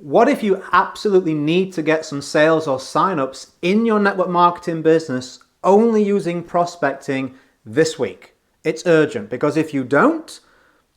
What if you absolutely need to get some sales or signups in your network marketing business only using prospecting this week? It's urgent because if you don't,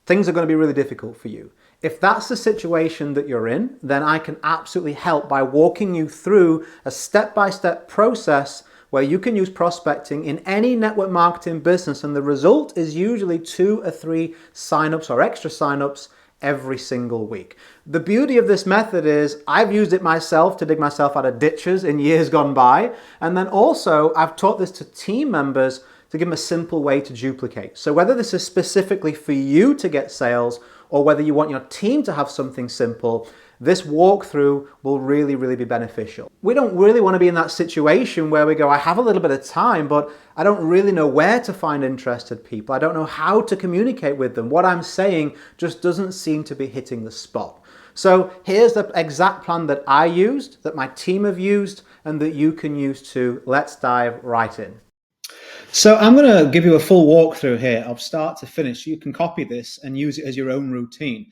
things are going to be really difficult for you. If that's the situation that you're in, then I can absolutely help by walking you through a step-by-step process where you can use prospecting in any network marketing business, and the result is usually 2 or 3 signups or extra signups every single week. The beauty of this method is I've used it myself to dig myself out of ditches in years gone by, and then also I've taught this to team members to give them a simple way to duplicate. So whether this is specifically for you to get sales or whether you want your team to have something simple, this walkthrough will really be beneficial. We don't really want to be in that situation where we go, I have a little bit of time, but I don't really know where to find interested people. I don't know how to communicate with them. What I'm saying just doesn't seem to be hitting the spot. So here's the exact plan that I used, that my team have used, and that you can use too. Let's dive right in. So I'm going to give you a full walkthrough here of start to finish. You can copy this and use it as your own routine.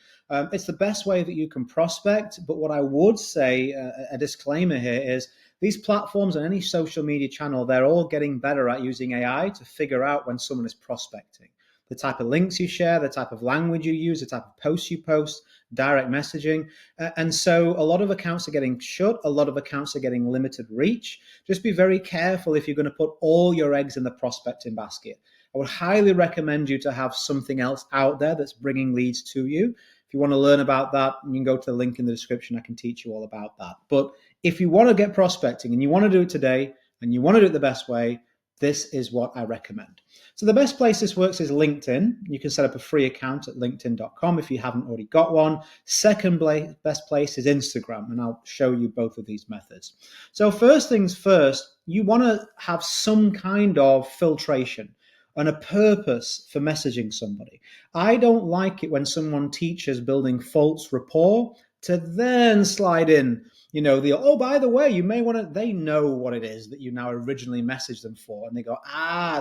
It's the best way that you can prospect, but what I would say, a disclaimer here is these platforms and any social media channel, they're all getting better at using AI to figure out when someone is prospecting. The type of links you share, the type of language you use, the type of posts you post, direct messaging. And so a lot of accounts are getting shut. A lot of accounts are getting limited reach. Just be very careful if you're going to put all your eggs in the prospecting basket. I would highly recommend you to have something else out there that's bringing leads to you. If you want to learn about that, you can go to the link in the description. I can teach you all about that. But if you want to get prospecting and you want to do it today and you want to do it the best way, this is what I recommend. So the best place this works is LinkedIn. You can set up a free account at linkedin.com if you haven't already got one. Second best place is Instagram, and I'll show you both of these methods. So first things first, you want to have some kind of filtration and a purpose for messaging somebody. I don't like it when someone teaches building false rapport to then slide in, oh, by the way, you may want to, they know what it is that you now originally messaged them for. And they go,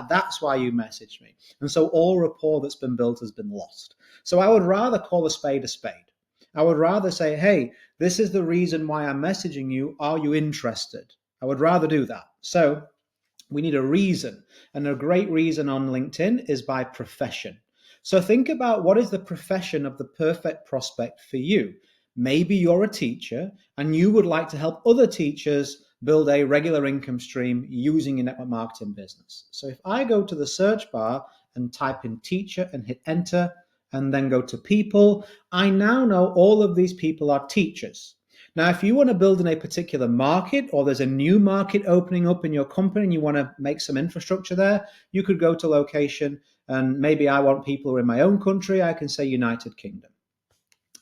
that's why you messaged me. And so all rapport that's been built has been lost. So I would rather call a spade a spade. I would rather say, hey, this is the reason why I'm messaging you. Are you interested? I would rather do that. So we need a reason. And a great reason on LinkedIn is by profession. So think about what is the profession of the perfect prospect for you. Maybe you're a teacher and you would like to help other teachers build a regular income stream using your network marketing business. So if I go to the search bar and type in teacher and hit enter and then go to people, I now know all of these people are teachers. Now, if you want to build in a particular market or there's a new market opening up in your company and you want to make some infrastructure there, you could go to location, and maybe I want people who are in my own country. I can say United Kingdom.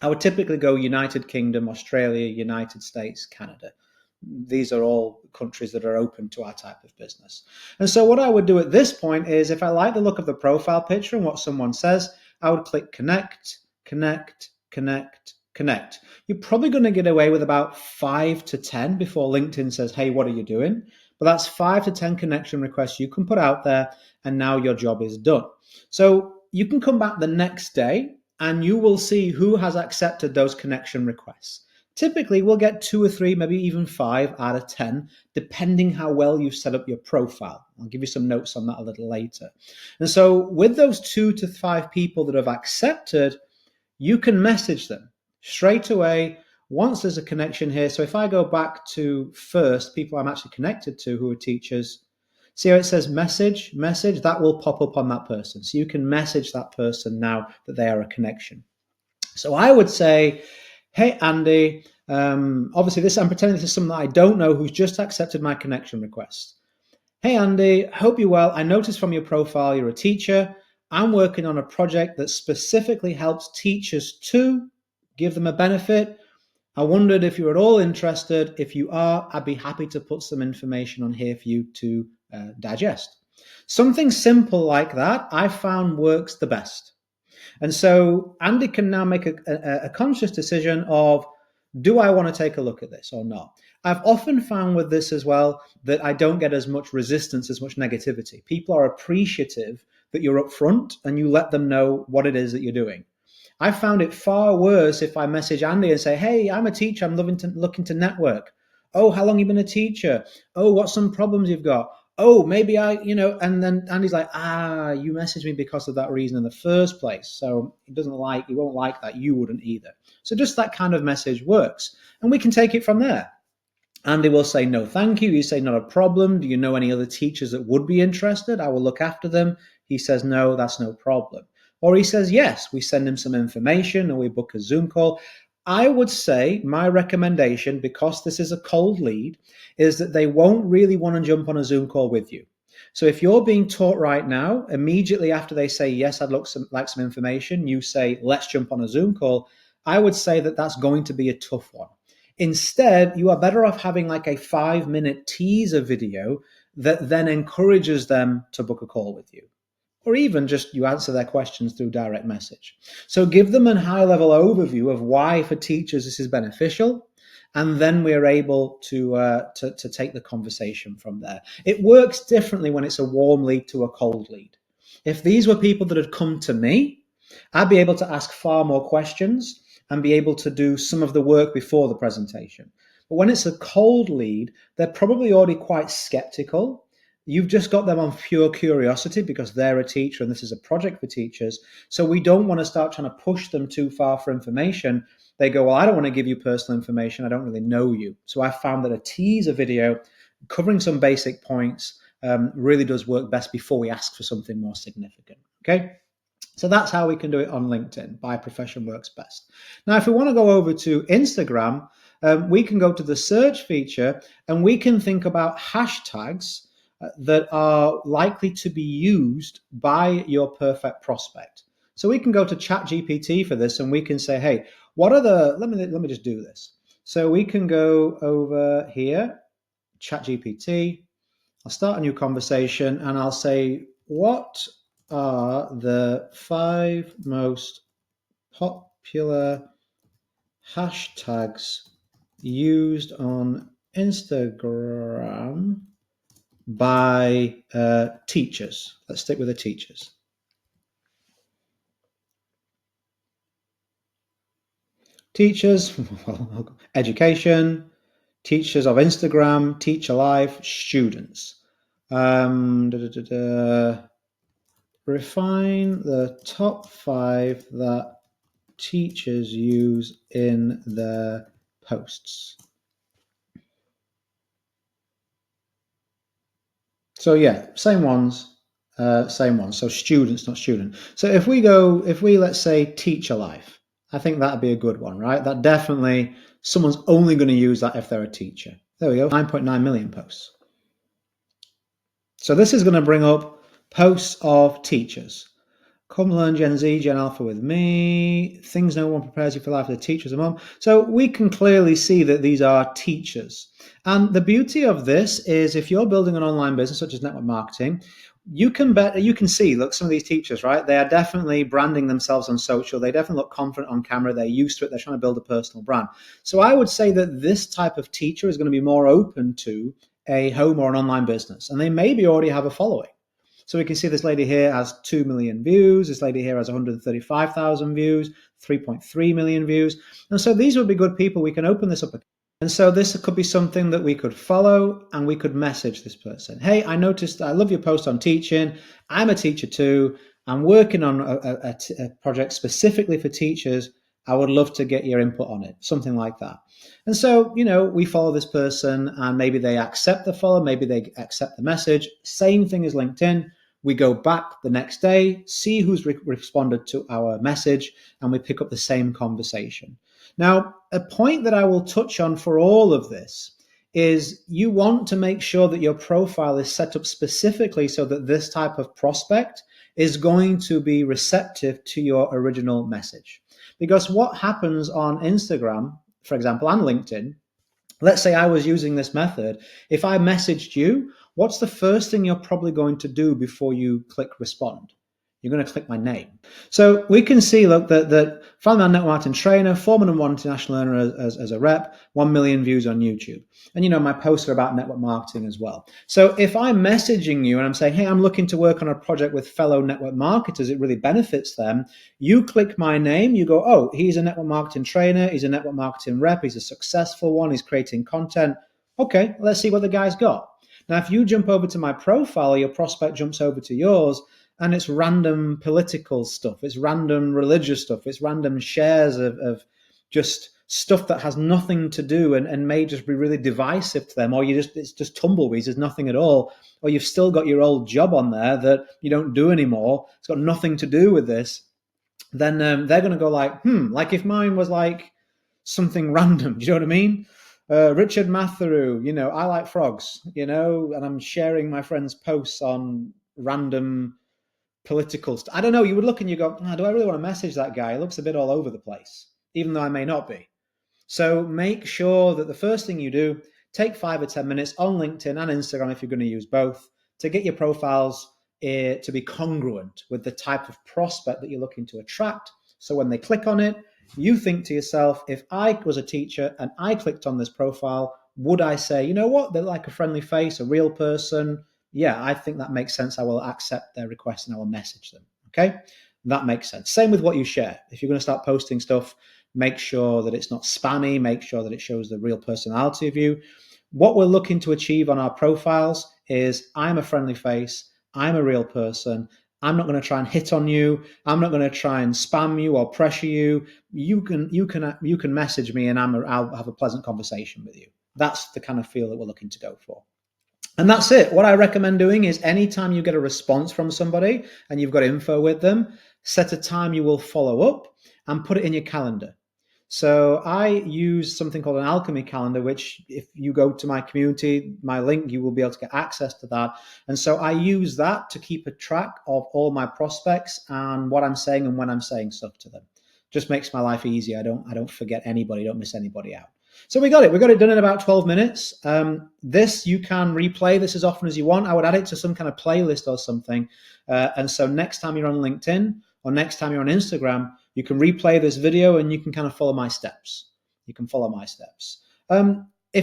I would typically go United Kingdom, Australia, United States, Canada. These are all countries that are open to our type of business. And so what I would do at this point is if I like the look of the profile picture and what someone says, I would click connect, connect, connect, connect. You're probably going to get away with about 5 to 10 before LinkedIn says, hey, what are you doing? But that's 5 to 10 connection requests you can put out there, and now your job is done. So you can come back the next day and you will see who has accepted those connection requests. Typically, we'll get 2 or 3, maybe even 5 out of 10, depending how well you've set up your profile. I'll give you some notes on that a little later. And so with those 2 to 5 people that have accepted, you can message them straight away once there's a connection here. So if I go back to first, people I'm actually connected to who are teachers, see how it says message, that will pop up on that person. So you can message that person now that they are a connection. So I would say, hey, Andy, obviously I'm pretending this is someone that I don't know who's just accepted my connection request. Hey, Andy, hope you're well. I noticed from your profile you're a teacher. I'm working on a project that specifically helps teachers to give them a benefit. I wondered if you're at all interested. If you are, I'd be happy to put some information on here for you to digest. Something simple like that I found works the best. And so Andy can now make a conscious decision of, do I want to take a look at this or not? I've often found with this as well that I don't get as much resistance, as much negativity. People are appreciative that you're upfront and you let them know what it is that you're doing. I found it far worse if I message Andy and say, hey, I'm a teacher, I'm looking to network. Oh, how long you been a teacher? Oh, what's some problems you've got? Oh, maybe and then Andy's like, you messaged me because of that reason in the first place. So he won't like that. You wouldn't either. So just that kind of message works. And we can take it from there. Andy will say, no, thank you. You say, not a problem. Do you know any other teachers that would be interested? I will look after them. He says, no, that's no problem. Or he says, yes, we send him some information and we book a Zoom call. I would say my recommendation, because this is a cold lead, is that they won't really want to jump on a Zoom call with you. So if you're being taught right now, immediately after they say, yes, I'd like some information, you say, let's jump on a Zoom call. I would say that that's going to be a tough one. Instead, you are better off having like a 5-minute teaser video that then encourages them to book a call with you. Or even just you answer their questions through direct message. So give them a high-level overview of why for teachers this is beneficial, and then we're able to take the conversation from there. It works differently when it's a warm lead to a cold lead. If these were people that had come to me, I'd be able to ask far more questions and be able to do some of the work before the presentation. But when it's a cold lead, they're probably already quite skeptical. You've just got them on pure curiosity because they're a teacher and this is a project for teachers. So we don't want to start trying to push them too far for information. They go, well, I don't want to give you personal information. I don't really know you. So I found that a teaser video covering some basic points really does work best before we ask for something more significant. Okay. So that's how we can do it on LinkedIn. By profession works best. Now, if we want to go over to Instagram, we can go to the search feature and we can think about hashtags that are likely to be used by your perfect prospect. So we can go to ChatGPT for this and we can say, hey, what are the, let me just do this. So we can go over here, ChatGPT. I'll start a new conversation and I'll say, what are the 5 most popular hashtags used on Instagram by teachers? Let's stick with the teachers. Teachers, education, teachers of Instagram, teacher life, students. Refine the top 5 that teachers use in their posts. So yeah, same ones. So students, not student. So if we let's say teacher life, I think that'd be a good one, right? That definitely, someone's only going to use that if they're a teacher. There we go, 9.9 million posts. So this is going to bring up posts of teachers. Come learn Gen Z, Gen Alpha with me. Things no one prepares you for life as a teacher as a mom. So we can clearly see that these are teachers. And the beauty of this is if you're building an online business such as network marketing, you can see, look, some of these teachers, right? They are definitely branding themselves on social. They definitely look confident on camera. They're used to it. They're trying to build a personal brand. So I would say that this type of teacher is going to be more open to a home or an online business. And they maybe already have a following. So we can see this lady here has 2 million views. This lady here has 135,000 views, 3.3 million views. And so these would be good people. We can open this up. And so this could be something that we could follow and we could message this person. Hey, I noticed, I love your post on teaching. I'm a teacher too. I'm working on a project specifically for teachers. I would love to get your input on it, something like that. And so, we follow this person and maybe they accept the follow, maybe they accept the message. Same thing as LinkedIn. We go back the next day, see who's responded to our message, and we pick up the same conversation. Now, a point that I will touch on for all of this is you want to make sure that your profile is set up specifically so that this type of prospect is going to be receptive to your original message. Because what happens on Instagram, for example, and LinkedIn, let's say I was using this method. If I messaged you, what's the first thing you're probably going to do before you click respond? You're going to click my name. So we can see, look, that Family man network marketing trainer, former #1 international earner as a rep, 1 million views on YouTube. And my posts are about network marketing as well. So if I'm messaging you and I'm saying, hey, I'm looking to work on a project with fellow network marketers, it really benefits them. You click my name, you go, oh, he's a network marketing trainer, he's a network marketing rep, he's a successful one, he's creating content. Okay, let's see what the guy's got. Now, if you jump over to my profile, or your prospect jumps over to yours, and it's random political stuff, it's random religious stuff, it's random shares of just stuff that has nothing to do and may just be really divisive to them, or it's just tumbleweeds, there's nothing at all, or you've still got your old job on there that you don't do anymore, it's got nothing to do with this, then they're going to go like if mine was like something random, do you know what I mean? Richard Matharoo, I like frogs, and I'm sharing my friend's posts on random political stuff. I don't know. You would look and you go, do I really want to message that guy? He looks a bit all over the place, even though I may not be. So make sure that the first thing you do, take 5 or 10 minutes on LinkedIn and Instagram, if you're going to use both, to get your profiles to be congruent with the type of prospect that you're looking to attract. So when they click on it, you think to yourself, if I was a teacher and I clicked on this profile, would I say, you know what, they're like a friendly face, a real person? Yeah, I think that makes sense. I will accept their request and I will message them. Okay, that makes sense. Same with what you share. If you're going to start posting stuff, make sure that it's not spammy, make sure that it shows the real personality of you. What we're looking to achieve on our profiles is I'm a friendly face, I'm a real person, I'm not going to try and hit on you, I'm not going to try and spam you or pressure you. You can message me and I'll have a pleasant conversation with you. That's the kind of feel that we're looking to go for. And that's it. What I recommend doing is anytime you get a response from somebody and you've got info with them, set a time you will follow up and put it in your calendar. So I use something called an alchemy calendar, which if you go to my community, my link, you will be able to get access to that. And so I use that to keep a track of all my prospects and what I'm saying and when I'm saying stuff to them. Just makes my life easier. I don't forget anybody, don't miss anybody out. So we got it done in about 12 minutes. This you can replay this as often as you want. I would add it to some kind of playlist or something. And so next time you're on LinkedIn or next time you're on Instagram, you can replay this video and you can kind of follow my steps. If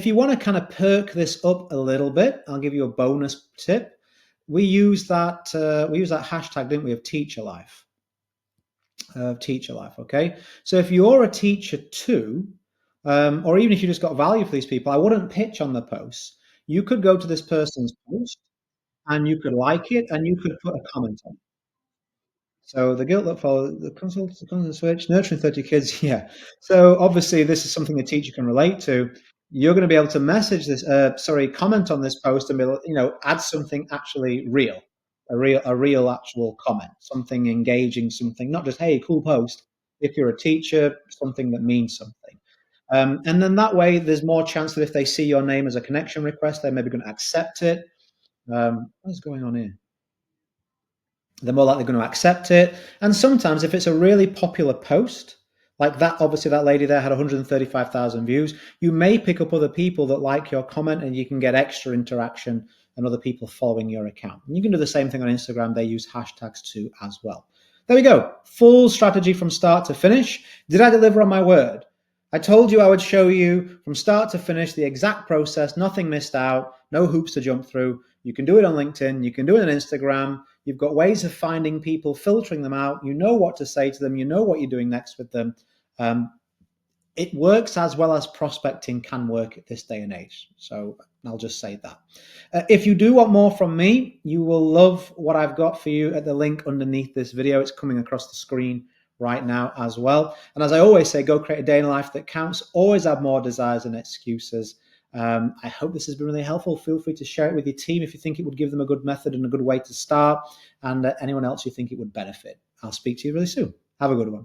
you want to kind of perk this up a little bit, I'll give you a bonus tip. We use that hashtag, didn't we, of teacher life. Okay. So if you're a teacher too, or even if you just got value for these people, I wouldn't pitch on the posts. You could go to this person's post and you could like it and you could put a comment on it. So the guilt that follows the consult switch, nurturing 30 kids, yeah. So obviously this is something a teacher can relate to. You're going to be able to message this, comment on this post and be, add something actually real, a real actual comment, something engaging, something not just hey, cool post. If you're a teacher, something that means something. And then that way, there's more chance that if they see your name as a connection request, they're maybe going to accept it. What's going on here? They're more likely going to accept it. And sometimes if it's a really popular post, like that, obviously that lady there had 135,000 views, you may pick up other people that like your comment and you can get extra interaction and other people following your account. And you can do the same thing on Instagram. They use hashtags too as well. There we go. Full strategy from start to finish. Did I deliver on my word? I told you I would show you from start to finish the exact process, nothing missed out, no hoops to jump through. You can do it on LinkedIn, you can do it on Instagram. You've got ways of finding people, filtering them out. You know what to say to them. You know what you're doing next with them. It works as well as prospecting can work at this day and age. So I'll just say that. If you do want more from me, you will love what I've got for you at the link underneath this video. It's coming across the screen right now as well. And as I always say, go create a day in life that counts. Always have more desires and excuses. I hope this has been really helpful. Feel free to share it with your team if you think it would give them a good method and a good way to start, and anyone else you think it would benefit. I'll speak to you really soon. Have a good one.